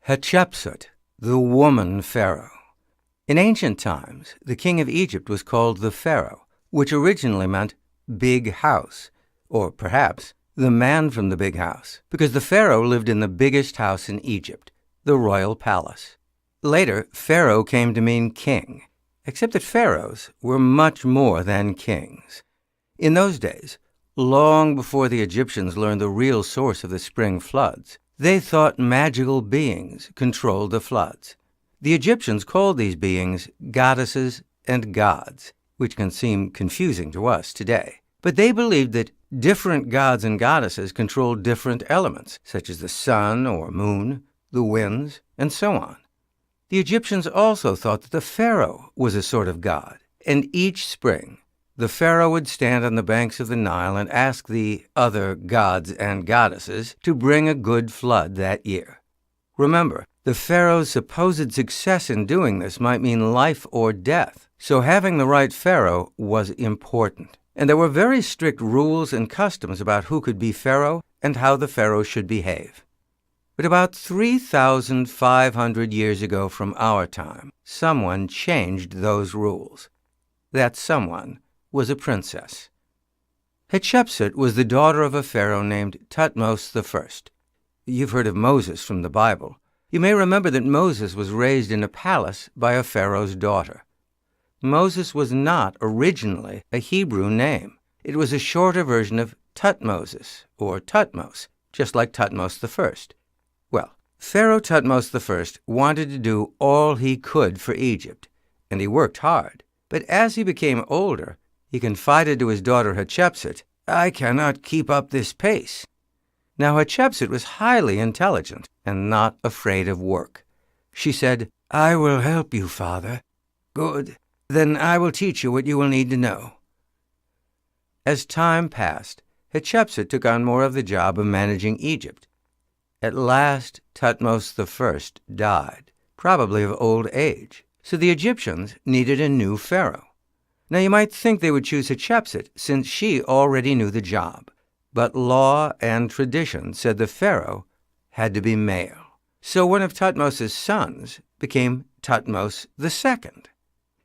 Hatshepsut, the woman pharaoh. In ancient times, the king of Egypt was called the pharaoh, which originally meant big house, or perhaps the man from the big house, because the pharaoh lived in the biggest house in Egypt, the royal palace. Later, pharaoh came to mean king, except that pharaohs were much more than kings. In those days, long before the Egyptians learned the real source of the spring floods, they thought magical beings controlled the floods. The Egyptians called these beings goddesses and gods, which can seem confusing to us today. But they believed that different gods and goddesses controlled different elements, such as the sun or moon, the winds, and so on. The Egyptians also thought that the pharaoh was a sort of god, and each spring, the pharaoh would stand on the banks of the Nile and ask the other gods and goddesses to bring a good flood that year. Remember, the pharaoh's supposed success in doing this might mean life or death, so having the right pharaoh was important. And there were very strict rules and customs about who could be pharaoh and how the pharaoh should behave. But about 3,500 years ago from our time, someone changed those rules. That someone was a princess. Hatshepsut was the daughter of a pharaoh named Thutmose I. You've heard of Moses from the Bible. You may remember that Moses was raised in a palace by a pharaoh's daughter. Moses was not originally a Hebrew name. It was a shorter version of Thutmoses, or Thutmose, just like Thutmose I. Well, Pharaoh Thutmose I wanted to do all he could for Egypt, and he worked hard. But as he became older, he confided to his daughter Hatshepsut, "I cannot keep up this pace." Now Hatshepsut was highly intelligent and not afraid of work. She said, "I will help you, father." "Good. Then I will teach you what you will need to know." As time passed, Hatshepsut took on more of the job of managing Egypt. At last, Thutmose I died, probably of old age, so the Egyptians needed a new pharaoh. Now you might think they would choose Hatshepsut since she already knew the job, but law and tradition said the pharaoh had to be male. So one of Thutmose's sons became Thutmose II.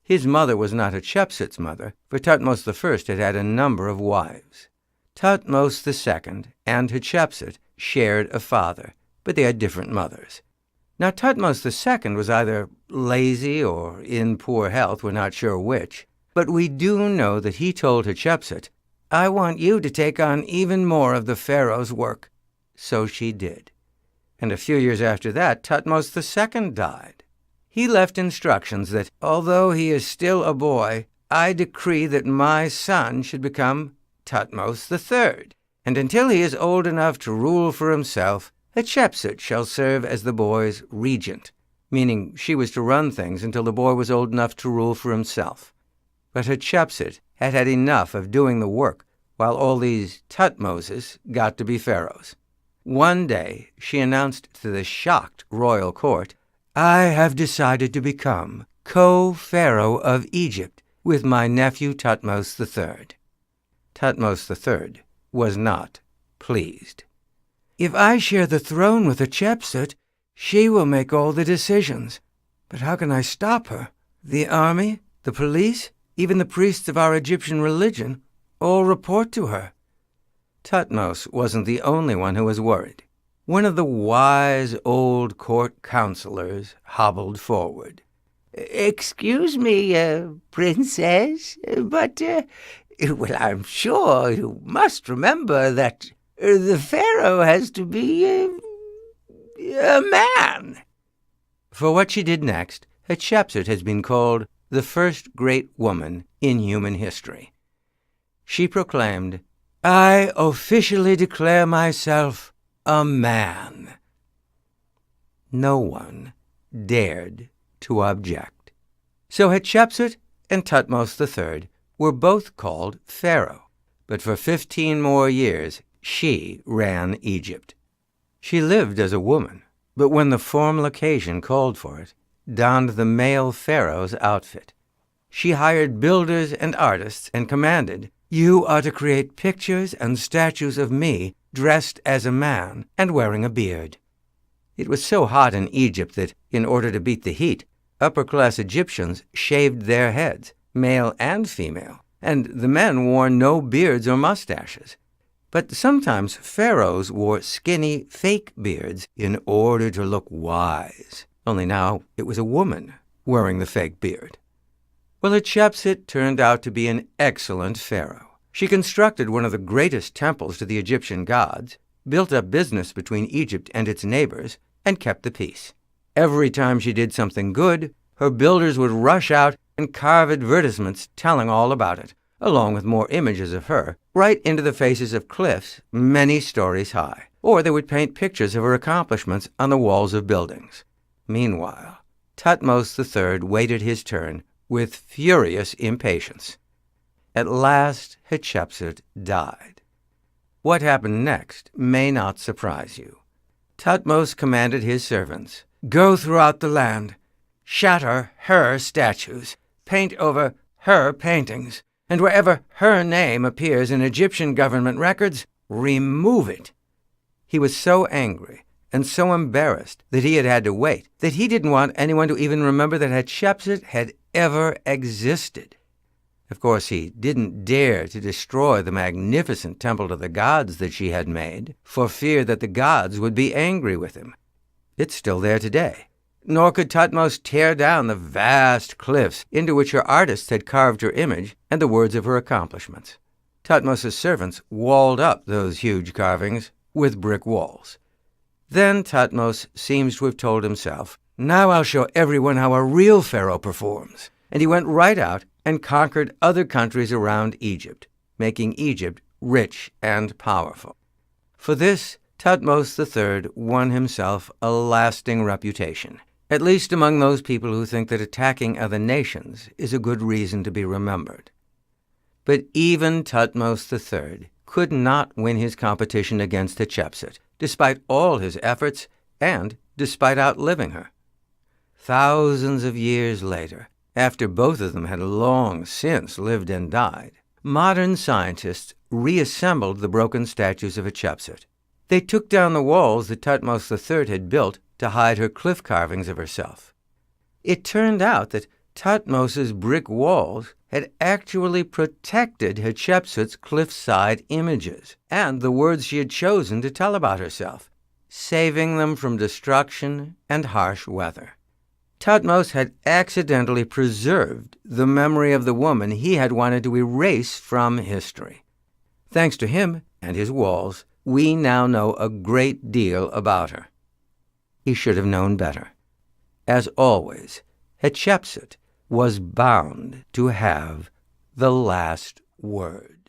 His mother was not Hatshepsut's mother, for Thutmose I had a number of wives. Thutmose II and Hatshepsut shared a father, but they had different mothers. Now Thutmose II was either lazy or in poor health, we're not sure which, but we do know that he told Hatshepsut, "I want you to take on even more of the pharaoh's work." So she did. And a few years after that, Thutmose II died. He left instructions that, although he is still a boy, I decree that my son should become Thutmose III. And until he is old enough to rule for himself, Hatshepsut shall serve as the boy's regent, meaning she was to run things until the boy was old enough to rule for himself. But Hatshepsut had had enough of doing the work while all these Thutmoses got to be pharaohs. One day, she announced to the shocked royal court, "I have decided to become co-pharaoh of Egypt with my nephew Thutmose III. Thutmose III was not pleased. "If I share the throne with Hatshepsut, she will make all the decisions. But how can I stop her? The army, the police, even the priests of our Egyptian religion, all report to her." Thutmose wasn't the only one who was worried. One of the wise old court counselors hobbled forward. "Excuse me, princess, but, well, I'm sure you must remember that the pharaoh has to be a man." For what she did next, Hatshepsut has been called the first great woman in human history. She proclaimed, "I officially declare myself a man." No one dared to object. So Hatshepsut and Thutmose III were both called pharaoh, but for 15 more years she ran Egypt. She lived as a woman, but when the formal occasion called for it, donned the male pharaoh's outfit. She hired builders and artists and commanded, "You are to create pictures and statues of me dressed as a man and wearing a beard." It was so hot in Egypt that, in order to beat the heat, upper-class Egyptians shaved their heads, male and female, and the men wore no beards or mustaches. But sometimes pharaohs wore skinny, fake beards in order to look wise. Only now it was a woman wearing the fake beard. Well, Hatshepsut turned out to be an excellent pharaoh. She constructed one of the greatest temples to the Egyptian gods, built up business between Egypt and its neighbors, and kept the peace. Every time she did something good, her builders would rush out and carve advertisements telling all about it, along with more images of her, right into the faces of cliffs many stories high. Or they would paint pictures of her accomplishments on the walls of buildings. Meanwhile, Thutmose III waited his turn with furious impatience. At last, Hatshepsut died. What happened next may not surprise you. Thutmose commanded his servants, "Go throughout the land, shatter her statues, paint over her paintings, and wherever her name appears in Egyptian government records, remove it." He was so angry and so embarrassed that he had to wait, that he didn't want anyone to even remember that Hatshepsut had ever existed. Of course, he didn't dare to destroy the magnificent temple to the gods that she had made, for fear that the gods would be angry with him. It's still there today. Nor could Thutmose tear down the vast cliffs into which her artists had carved her image and the words of her accomplishments. Thutmose's servants walled up those huge carvings with brick walls. Then Thutmose seems to have told himself, "Now I'll show everyone how a real pharaoh performs." And he went right out and conquered other countries around Egypt, making Egypt rich and powerful. For this, Thutmose III won himself a lasting reputation, at least among those people who think that attacking other nations is a good reason to be remembered. But even Thutmose III could not win his competition against Hatshepsut, despite all his efforts and despite outliving her. Thousands of years later, after both of them had long since lived and died, modern scientists reassembled the broken statues of Hatshepsut. They took down the walls that Thutmose III had built to hide her cliff carvings of herself. It turned out that Thutmose's brick walls had actually protected Hatshepsut's cliffside images and the words she had chosen to tell about herself, saving them from destruction and harsh weather. Thutmose had accidentally preserved the memory of the woman he had wanted to erase from history. Thanks to him and his walls, we now know a great deal about her. He should have known better. As always, Hatshepsut was bound to have the last word.